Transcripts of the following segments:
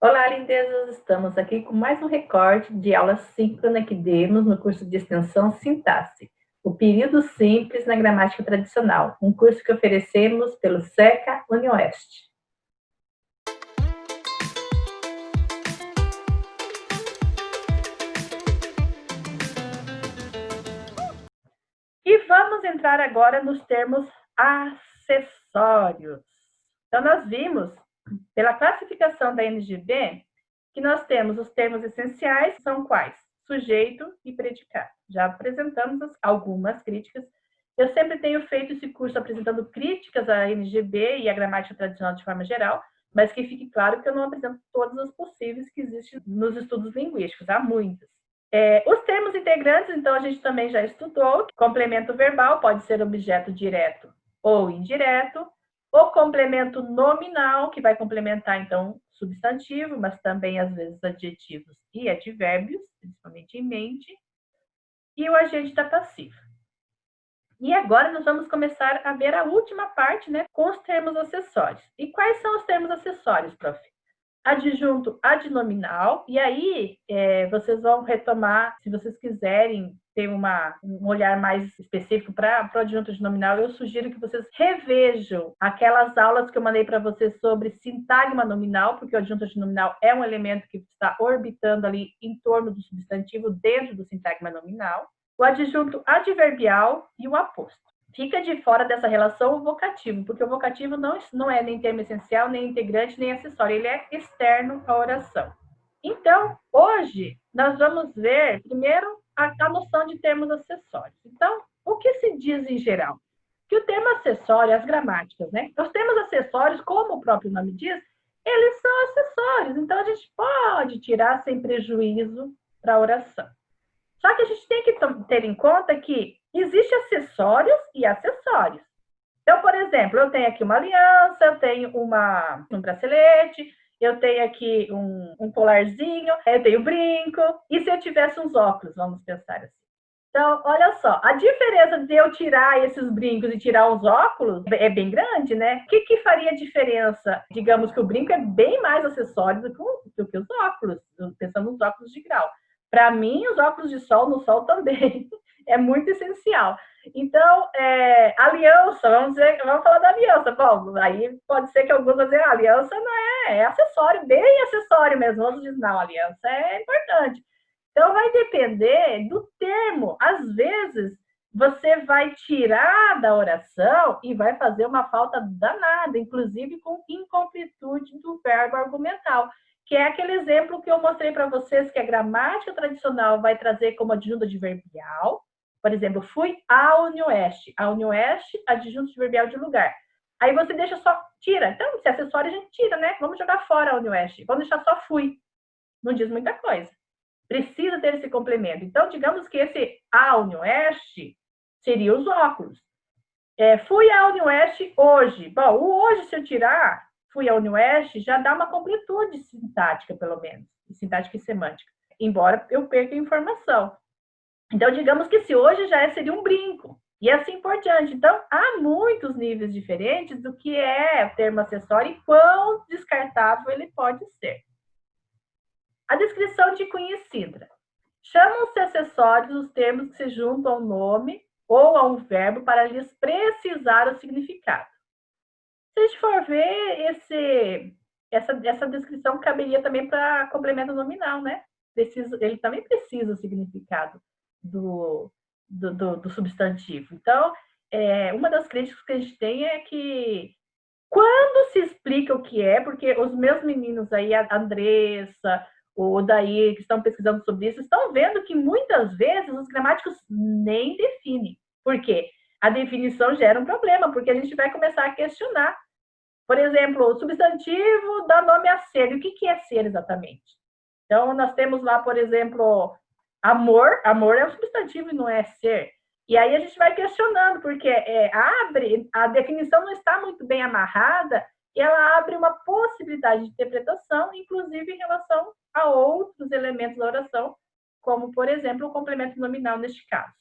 Olá, lindezas! Estamos aqui com mais um recorte de aula síncrona que demos no curso de extensão Sintaxe, o período simples na gramática tradicional, um curso que oferecemos pelo SECA UniOeste. E vamos entrar agora nos termos acessórios. Então, nós vimos, pela classificação da NGB, que nós temos os termos essenciais, são quais? Sujeito e predicado. Já apresentamos algumas críticas. Eu sempre tenho feito esse curso apresentando críticas à NGB e à gramática tradicional de forma geral, mas que fique claro que eu não apresento todas as possíveis que existem nos estudos linguísticos, há muitas. Os termos integrantes, então, a gente também já estudou. Complemento verbal pode ser objeto direto ou indireto. O complemento nominal, que vai complementar, então, substantivo, mas também, às vezes, adjetivos e advérbios, principalmente em mente. E o agente da passiva. E agora nós vamos começar a ver a última parte, né, com os termos acessórios. E quais são os termos acessórios, prof? Adjunto adnominal, e aí vocês vão retomar, se vocês quiserem ter um olhar mais específico para o adjunto adnominal, eu sugiro que vocês revejam aquelas aulas que eu mandei para vocês sobre sintagma nominal, porque o adjunto adnominal é um elemento que está orbitando ali em torno do substantivo dentro do sintagma nominal. O adjunto adverbial e o aposto. Fica de fora dessa relação o vocativo, porque o vocativo não é nem termo essencial, nem integrante, nem acessório, ele é externo à oração. Então, hoje, nós vamos ver, primeiro, a noção de termos acessórios. Então, o que se diz em geral? Que o termo acessório, as gramáticas, né? Os termos acessórios, como o próprio nome diz, eles são acessórios, então a gente pode tirar sem prejuízo para a oração. Só que a gente tem que ter em conta que existem acessórios e acessórios. Então, por exemplo, eu tenho aqui uma aliança, eu tenho um bracelete, eu tenho aqui um colarzinho, eu tenho brinco. E se eu tivesse uns óculos, vamos pensar assim. Então, olha só, a diferença de eu tirar esses brincos e tirar os óculos é bem grande, né? O que faria diferença? Digamos que o brinco é bem mais acessório do que os óculos, pensando nos óculos de grau. Para mim, os óculos de sol no sol também é muito essencial. Então, aliança, vamos falar da aliança. Bom, aí pode ser que alguns vão dizer, aliança não é acessório, bem acessório mesmo. Outros dizem, não, aliança é importante. Então, vai depender do termo. Às vezes, você vai tirar da oração e vai fazer uma falta danada, inclusive com incompletude do verbo argumental, que é aquele exemplo que eu mostrei para vocês, que a gramática tradicional vai trazer como adjunto adverbial. Por exemplo, fui à UniOeste. A UniOeste, adjunto adverbial de lugar. Aí você deixa só, tira. Então, se é acessório, a gente tira, né? Vamos jogar fora a UniOeste. Vamos deixar só fui. Não diz muita coisa. Precisa ter esse complemento. Então, digamos que esse a UniOeste seria os óculos. Fui à UniOeste hoje. Bom, o hoje, se eu tirar, fui à UniOeste, já dá uma completude sintática, pelo menos. Sintática e semântica. Embora eu perca a informação. Então, digamos que se hoje já seria um brinco. E assim por diante. Então, há muitos níveis diferentes do que é termo acessório e quão descartável ele pode ser. A descrição de Cunha e Sidra. Chamam-se acessórios os termos que se juntam ao nome ou a um verbo para lhes precisar o significado. Se a gente for ver, essa descrição caberia também para complemento nominal, né? Ele também precisa o significado do substantivo. Então, uma das críticas que a gente tem é que quando se explica o que é, porque os meus meninos aí, a Andressa, o Daí, que estão pesquisando sobre isso, estão vendo que muitas vezes os gramáticos nem definem. Por quê? A definição gera um problema, porque a gente vai começar a questionar. Por exemplo, o substantivo dá nome a ser. E o que é ser exatamente? Então, nós temos lá, por exemplo, amor. Amor é um substantivo e não é ser. E aí a gente vai questionando, porque a definição não está muito bem amarrada e ela abre uma possibilidade de interpretação, inclusive em relação a outros elementos da oração, como, por exemplo, o complemento nominal neste caso.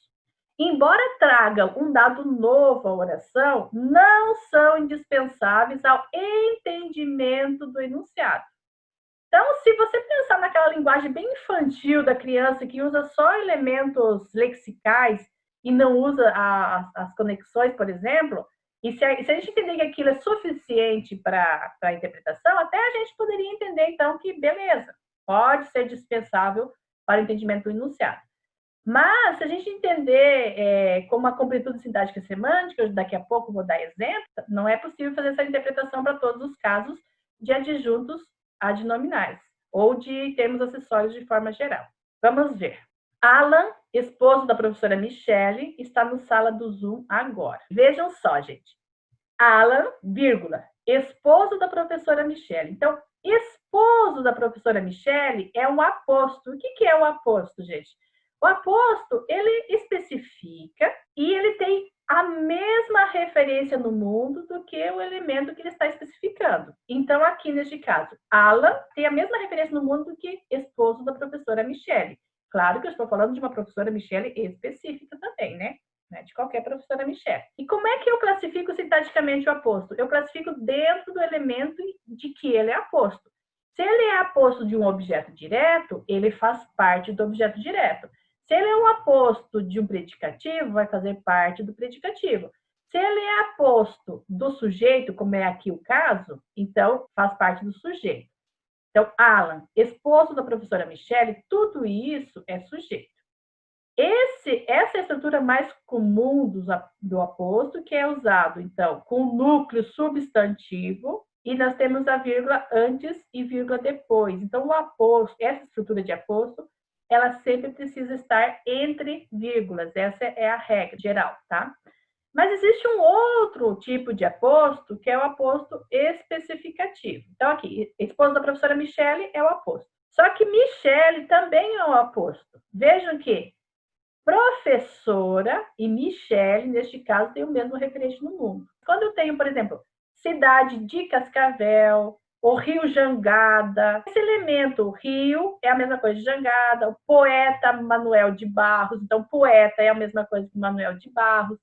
Embora tragam um dado novo à oração, não são indispensáveis ao entendimento do enunciado. Então, se você pensar naquela linguagem bem infantil da criança que usa só elementos lexicais e não usa as conexões, por exemplo, e se a gente entender que aquilo é suficiente para a interpretação, até a gente poderia entender, então, que beleza, pode ser dispensável para o entendimento do enunciado. Mas, se a gente entender como a completude sintática e semântica, daqui a pouco vou dar exemplo, não é possível fazer essa interpretação para todos os casos de adjuntos adnominais ou de termos acessórios de forma geral. Vamos ver. Alan, esposo da professora Michele, está na sala do Zoom agora. Vejam só, gente. Alan, vírgula, esposo da professora Michele. Então, esposo da professora Michele é um aposto. O que é o aposto, gente? O aposto, ele especifica e ele tem a mesma referência no mundo do que o elemento que ele está especificando. Então, aqui neste caso, Alan tem a mesma referência no mundo do que esposo da professora Michele. Claro que eu estou falando de uma professora Michele específica também, né? De qualquer professora Michele. E como é que eu classifico sintaticamente o aposto? Eu classifico dentro do elemento de que ele é aposto. Se ele é aposto de um objeto direto, ele faz parte do objeto direto. Se ele é um aposto de um predicativo, vai fazer parte do predicativo. Se ele é aposto do sujeito, como é aqui o caso, então faz parte do sujeito. Então, Alan, esposo da professora Michele, tudo isso é sujeito. Essa é a estrutura mais comum do aposto, que é usado, então, com núcleo substantivo, e nós temos a vírgula antes e vírgula depois. Então, o aposto, essa estrutura de aposto, ela sempre precisa estar entre vírgulas. Essa é a regra geral, tá? Mas existe um outro tipo de aposto, que é o aposto especificativo. Então, aqui, esposo da professora Michele é o aposto. Só que Michele também é o aposto. Vejam que professora e Michele, neste caso, tem o mesmo referente no mundo. Quando eu tenho, por exemplo, cidade de Cascavel, o Rio Jangada, esse elemento Rio é a mesma coisa de Jangada, o poeta Manuel de Barros, então poeta é a mesma coisa que Manuel de Barros.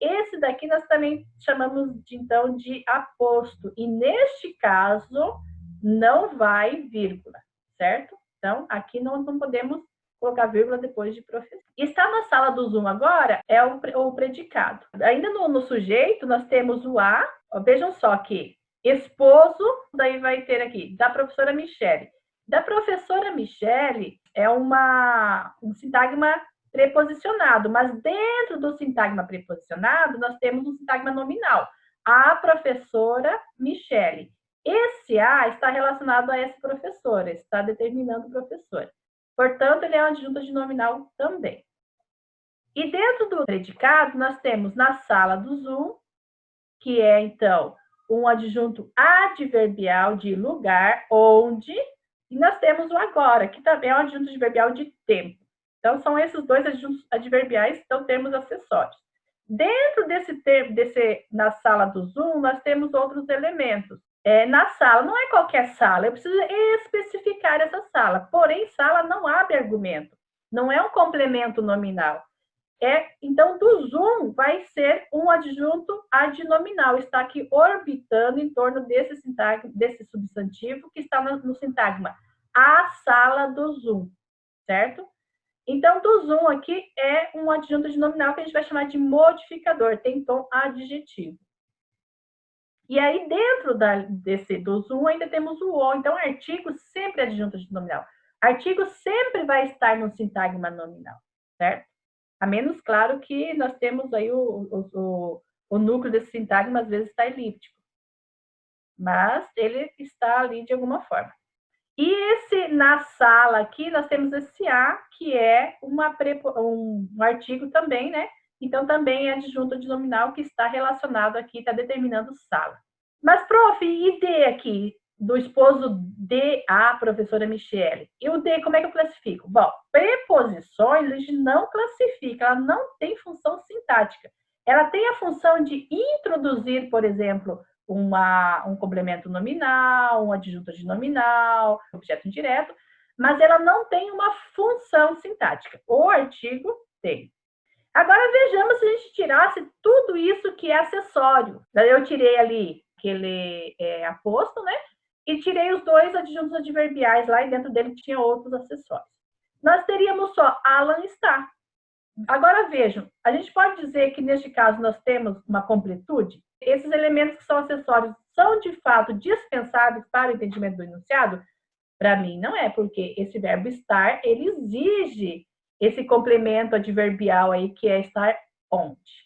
Esse daqui nós também chamamos então de aposto, e neste caso não vai vírgula, certo? Então, aqui não podemos colocar vírgula depois de professor. Está na sala do Zoom agora é o predicado. Ainda no sujeito, nós temos o a, vejam só aqui, esposo, daí vai ter aqui, da professora Michele. Da professora Michele é um sintagma preposicionado, mas dentro do sintagma preposicionado, nós temos um sintagma nominal. A professora Michele. Esse a está relacionado a essa professora, está determinando o professor. Portanto, ele é um adjunto adnominal também. E dentro do predicado, nós temos na sala do Zoom, que é, então, um adjunto adverbial de lugar, onde, e nós temos o agora, que também é um adjunto adverbial de tempo. Então, são esses dois adjuntos adverbiais, são termos acessórios. Dentro na sala do Zoom, nós temos outros elementos. Na sala, não é qualquer sala, eu preciso especificar essa sala. Porém, sala não abre argumento, não é um complemento nominal. Então, do Zoom vai ser um adjunto adnominal, está aqui orbitando em torno desse substantivo que está no sintagma. A sala do Zoom, certo? Então, do Zoom aqui é um adjunto adnominal que a gente vai chamar de modificador, tem tom adjetivo. E aí, dentro do Zoom, ainda temos o O. Então, artigo sempre é adjunto adnominal. Artigo sempre vai estar no sintagma nominal, certo? A menos, claro, que nós temos aí o núcleo desse sintagma, às vezes, está elíptico. Mas ele está ali de alguma forma. E na sala aqui, nós temos esse A, que é um artigo também, né? Então, também é adjunto adnominal que está relacionado aqui, está determinando sala. Mas, prof, e D aqui, do esposo de a professora Michele? E o D, como é que eu classifico? Bom, preposições a gente não classifica, ela não tem função sintática. Ela tem a função de introduzir, por exemplo, um complemento nominal, um adjunto adnominal, objeto indireto, mas ela não tem uma função sintática. O artigo tem. Agora vejamos se a gente tirasse tudo isso que é acessório. Eu tirei ali aquele aposto, né? e tirei os dois adjuntos adverbiais lá e dentro dele tinha outros acessórios. Nós teríamos só Alan está. Agora vejam, a gente pode dizer que neste caso nós temos uma completude? Esses elementos que são acessórios são de fato dispensáveis para o entendimento do enunciado? Para mim não é, porque esse verbo estar, ele exige esse complemento adverbial aí que é estar onde.